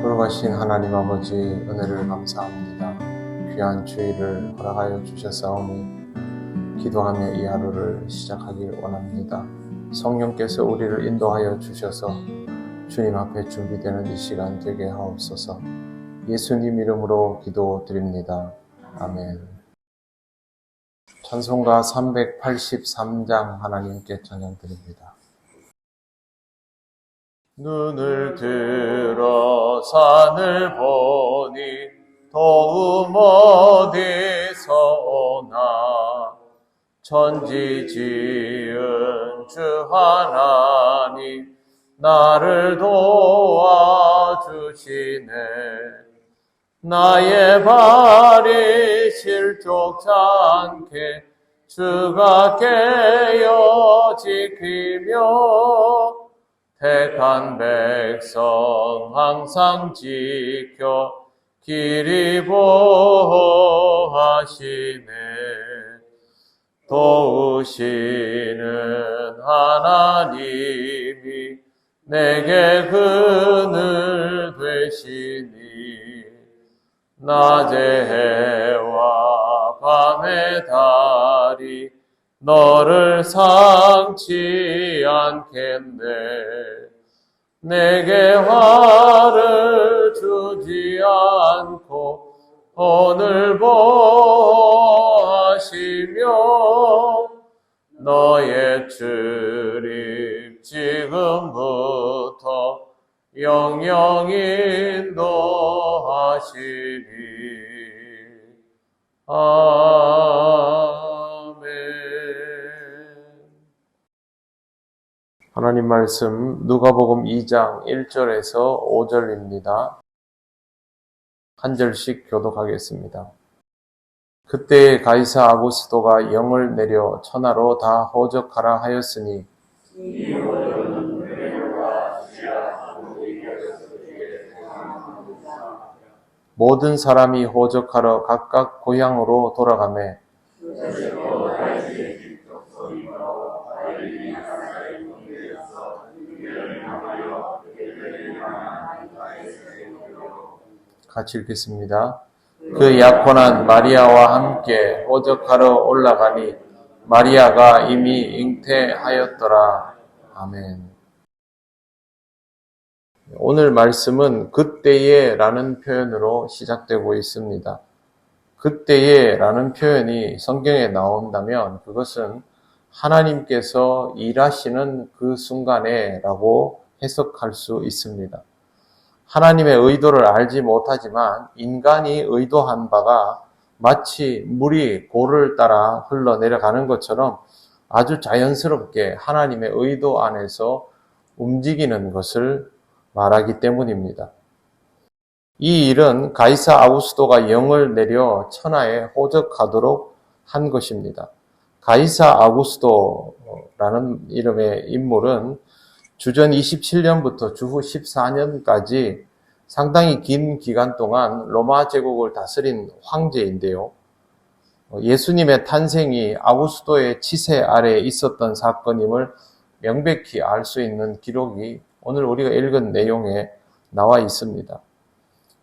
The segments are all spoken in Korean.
걸어가신 하나님 아버지 은혜를 감사합니다. 귀한 주일을 허락하여 주셨사오니 기도하며 이 하루를 시작하길 원합니다. 성령께서 우리를 인도하여 주셔서 주님 앞에 준비되는 이 시간 되게 하옵소서. 예수님 이름으로 기도드립니다. 아멘. 찬송가 383장 하나님께 찬양드립니다. 눈을 들어 산을 보니 도움 어디서 오나 천지 지은 주 하나님 나를 도와주시네. 나의 발이 실족지 않게 주가 깨어 지키며 택한 백성 항상 지켜 길이 보호하시네. 도우시는 하나님이 내게 그늘 되시니 낮의 해와 밤의 달이 너를 상치 않겠네. 내게 화를 주지 않고 오늘 보호하시며 너의 출입 지금부터 영영 인도하시리. 하나님 말씀 누가복음 2장 1절에서 5절입니다. 한 절씩 교독하겠습니다. 그때 가이사 아구스도가 영을 내려 천하로 다 호적하라 하였으니 모든 사람이 호적하러 각각 고향으로 돌아가매 같이 읽겠습니다. 그 약혼한 마리아와 함께 호적하러 올라가니 마리아가 이미 잉태하였더라. 아멘. 오늘 말씀은 그때에 라는 표현으로 시작되고 있습니다. 그때에 라는 표현이 성경에 나온다면 그것은 하나님께서 일하시는 그 순간에 라고 해석할 수 있습니다. 하나님의 의도를 알지 못하지만 인간이 의도한 바가 마치 물이 고를 따라 흘러내려가는 것처럼 아주 자연스럽게 하나님의 의도 안에서 움직이는 것을 말하기 때문입니다. 이 일은 가이사 아구스도가 영을 내려 천하에 호적하도록 한 것입니다. 가이사 아구스도라는 이름의 인물은 주전 27년부터 주후 14년까지 상당히 긴 기간 동안 로마 제국을 다스린 황제인데요. 예수님의 탄생이 아구스도의 치세 아래에 있었던 사건임을 명백히 알 수 있는 기록이 오늘 우리가 읽은 내용에 나와 있습니다.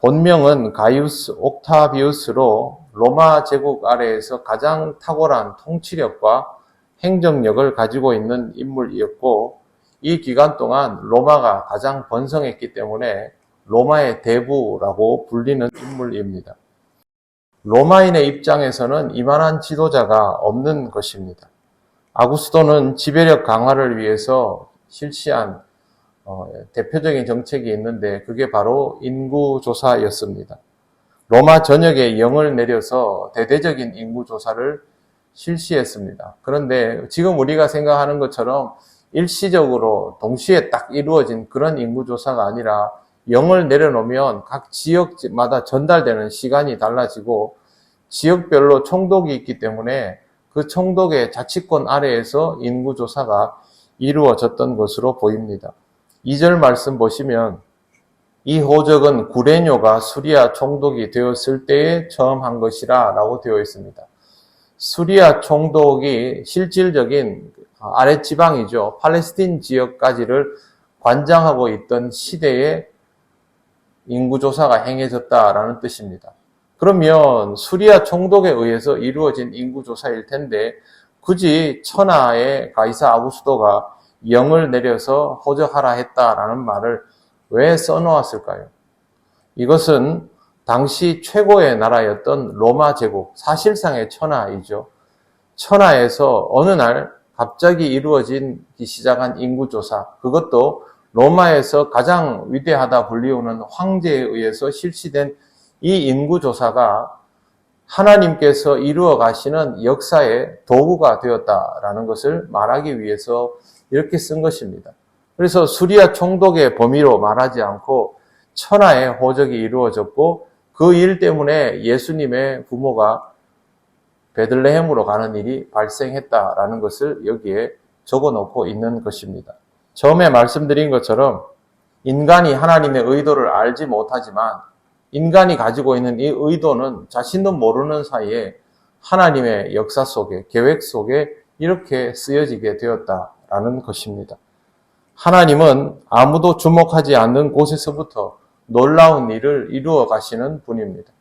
본명은 가이우스 옥타비우스로 로마 제국 아래에서 가장 탁월한 통치력과 행정력을 가지고 있는 인물이었고 이 기간 동안 로마가 가장 번성했기 때문에 로마의 대부라고 불리는 인물입니다. 로마인의 입장에서는 이만한 지도자가 없는 것입니다. 아구스도는 지배력 강화를 위해서 실시한 대표적인 정책이 있는데 그게 바로 인구조사였습니다. 로마 전역에 영을 내려서 대대적인 인구조사를 실시했습니다. 그런데 지금 우리가 생각하는 것처럼 일시적으로 동시에 딱 이루어진 그런 인구조사가 아니라 영을 내려놓으면 각 지역마다 전달되는 시간이 달라지고 지역별로 총독이 있기 때문에 그 총독의 자치권 아래에서 인구조사가 이루어졌던 것으로 보입니다. 2절 말씀 보시면 이 호적은 구레뇨가 수리아 총독이 되었을 때에 처음 한 것이라 라고 되어 있습니다. 수리아 총독이 실질적인 아랫지방이죠. 팔레스틴 지역까지를 관장하고 있던 시대에 인구조사가 행해졌다라는 뜻입니다. 그러면 수리아 총독에 의해서 이루어진 인구조사일 텐데 굳이 천하의 가이사 아구스도가 영을 내려서 호적하라 했다라는 말을 왜 써놓았을까요? 이것은 당시 최고의 나라였던 로마 제국, 사실상의 천하이죠. 천하에서 어느 날 갑자기 이루어진 시작한 인구조사, 그것도 로마에서 가장 위대하다 불리우는 황제에 의해서 실시된 이 인구조사가 하나님께서 이루어 가시는 역사의 도구가 되었다라는 것을 말하기 위해서 이렇게 쓴 것입니다. 그래서 수리아 총독의 범위로 말하지 않고 천하의 호적이 이루어졌고 그 일 때문에 예수님의 부모가 베들레헴으로 가는 일이 발생했다라는 것을 여기에 적어놓고 있는 것입니다. 처음에 말씀드린 것처럼 인간이 하나님의 의도를 알지 못하지만 인간이 가지고 있는 이 의도는 자신도 모르는 사이에 하나님의 역사 속에, 계획 속에 이렇게 쓰여지게 되었다라는 것입니다. 하나님은 아무도 주목하지 않는 곳에서부터 놀라운 일을 이루어 가시는 분입니다.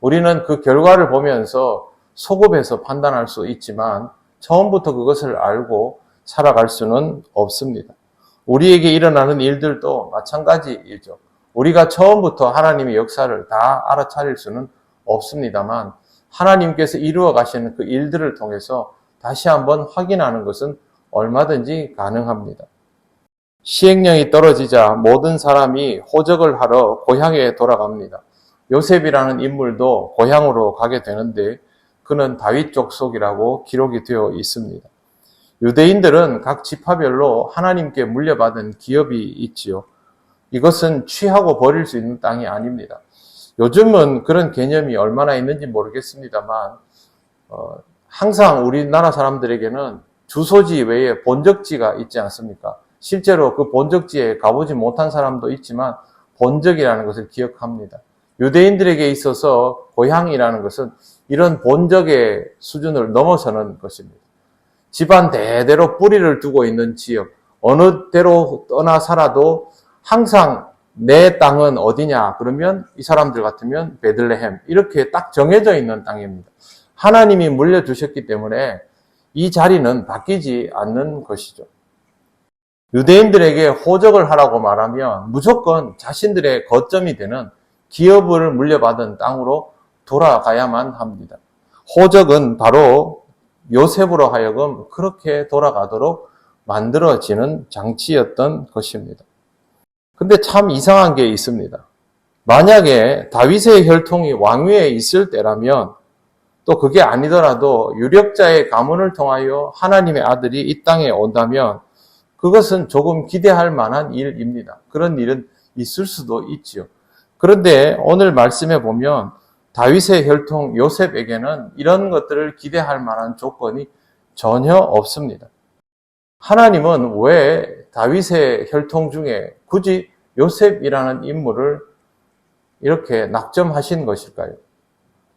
우리는 그 결과를 보면서 소급해서 판단할 수 있지만 처음부터 그것을 알고 살아갈 수는 없습니다. 우리에게 일어나는 일들도 마찬가지이죠. 우리가 처음부터 하나님의 역사를 다 알아차릴 수는 없습니다만 하나님께서 이루어 가시는 그 일들을 통해서 다시 한번 확인하는 것은 얼마든지 가능합니다. 시행령이 떨어지자 모든 사람이 호적을 하러 고향에 돌아갑니다. 요셉이라는 인물도 고향으로 가게 되는데 그는 다윗 족속이라고 기록이 되어 있습니다. 유대인들은 각 지파별로 하나님께 물려받은 기업이 있지요. 이것은 취하고 버릴 수 있는 땅이 아닙니다. 요즘은 그런 개념이 얼마나 있는지 모르겠습니다만 항상 우리나라 사람들에게는 주소지 외에 본적지가 있지 않습니까? 실제로 그 본적지에 가보지 못한 사람도 있지만 본적이라는 것을 기억합니다. 유대인들에게 있어서 고향이라는 것은 이런 본적의 수준을 넘어서는 것입니다. 집안 대대로 뿌리를 두고 있는 지역, 어느 데로 떠나 살아도 항상 내 땅은 어디냐? 그러면 이 사람들 같으면 베들레헴, 이렇게 딱 정해져 있는 땅입니다. 하나님이 물려주셨기 때문에 이 자리는 바뀌지 않는 것이죠. 유대인들에게 호적을 하라고 말하면 무조건 자신들의 거점이 되는 기업을 물려받은 땅으로 돌아가야만 합니다. 호적은 바로 요셉으로 하여금 그렇게 돌아가도록 만들어지는 장치였던 것입니다. 근데 참 이상한 게 있습니다. 만약에 다윗의 혈통이 왕위에 있을 때라면 또 그게 아니더라도 유력자의 가문을 통하여 하나님의 아들이 이 땅에 온다면 그것은 조금 기대할 만한 일입니다. 그런 일은 있을 수도 있지요. 그런데 오늘 말씀해 보면 다윗의 혈통 요셉에게는 이런 것들을 기대할 만한 조건이 전혀 없습니다. 하나님은 왜 다윗의 혈통 중에 굳이 요셉이라는 인물을 이렇게 낙점하신 것일까요?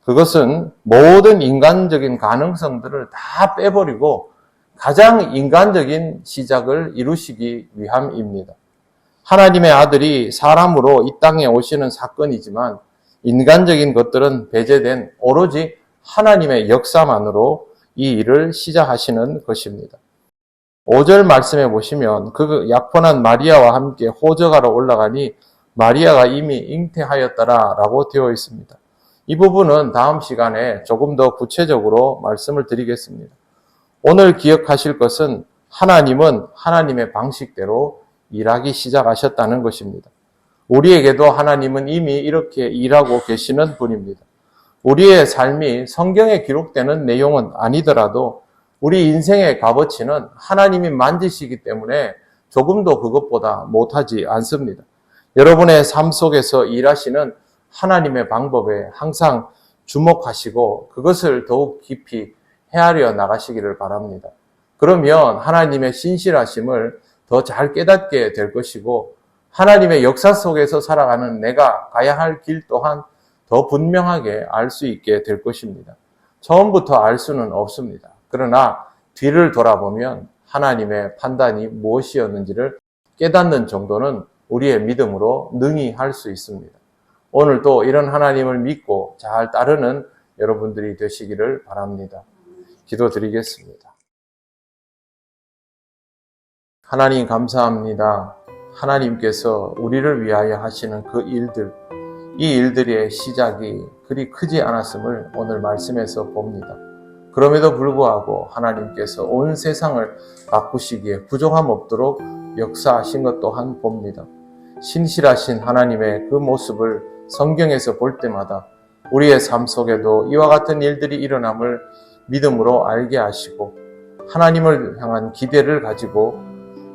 그것은 모든 인간적인 가능성들을 다 빼버리고 가장 인간적인 시작을 이루시기 위함입니다. 하나님의 아들이 사람으로 이 땅에 오시는 사건이지만 인간적인 것들은 배제된 오로지 하나님의 역사만으로 이 일을 시작하시는 것입니다. 5절 말씀해 보시면 그 약혼한 마리아와 함께 호적하러 올라가니 마리아가 이미 잉태하였더라 라고 되어 있습니다. 이 부분은 다음 시간에 조금 더 구체적으로 말씀을 드리겠습니다. 오늘 기억하실 것은 하나님은 하나님의 방식대로 일하기 시작하셨다는 것입니다. 우리에게도 하나님은 이미 이렇게 일하고 계시는 분입니다. 우리의 삶이 성경에 기록되는 내용은 아니더라도 우리 인생의 값어치는 하나님이 만지시기 때문에 조금도 그것보다 못하지 않습니다. 여러분의 삶 속에서 일하시는 하나님의 방법에 항상 주목하시고 그것을 더욱 깊이 헤아려 나가시기를 바랍니다. 그러면 하나님의 신실하심을 더 잘 깨닫게 될 것이고 하나님의 역사 속에서 살아가는 내가 가야 할 길 또한 더 분명하게 알 수 있게 될 것입니다. 처음부터 알 수는 없습니다. 그러나 뒤를 돌아보면 하나님의 판단이 무엇이었는지를 깨닫는 정도는 우리의 믿음으로 능히 할 수 있습니다. 오늘도 이런 하나님을 믿고 잘 따르는 여러분들이 되시기를 바랍니다. 기도드리겠습니다. 하나님 감사합니다. 하나님께서 우리를 위하여 하시는 그 일들, 이 일들의 시작이 그리 크지 않았음을 오늘 말씀에서 봅니다. 그럼에도 불구하고 하나님께서 온 세상을 바꾸시기에 부족함 없도록 역사하신 것 또한 봅니다. 신실하신 하나님의 그 모습을 성경에서 볼 때마다 우리의 삶 속에도 이와 같은 일들이 일어남을 믿음으로 알게 하시고 하나님을 향한 기대를 가지고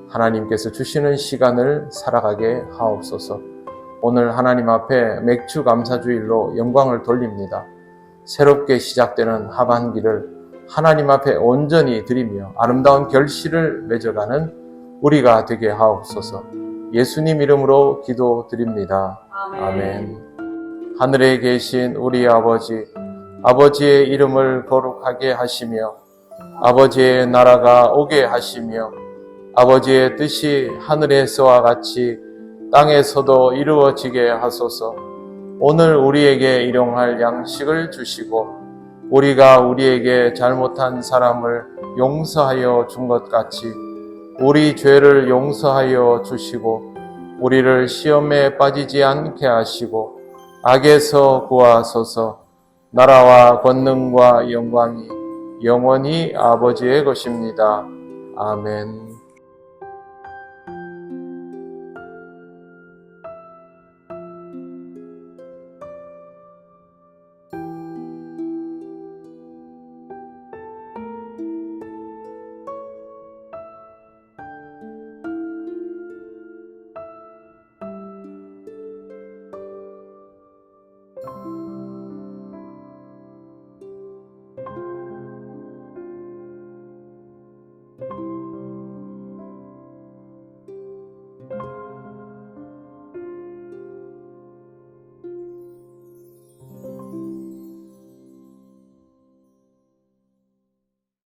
하나님께서 주시는 시간을 살아가게 하옵소서. 오늘 하나님 앞에 맥주 감사주일로 영광을 돌립니다. 새롭게 시작되는 하반기를 하나님 앞에 온전히 드리며 아름다운 결실을 맺어가는 우리가 되게 하옵소서. 예수님 이름으로 기도드립니다. 아멘. 하늘에 계신 우리 아버지, 아버지의 이름을 거룩하게 하시며 아버지의 나라가 오게 하시며 아버지의 뜻이 하늘에서와 같이 땅에서도 이루어지게 하소서. 오늘 우리에게 일용할 양식을 주시고 우리가 우리에게 잘못한 사람을 용서하여 준 것 같이 우리 죄를 용서하여 주시고 우리를 시험에 빠지지 않게 하시고 악에서 구하소서. 나라와 권능과 영광이 영원히 아버지의 것입니다. 아멘.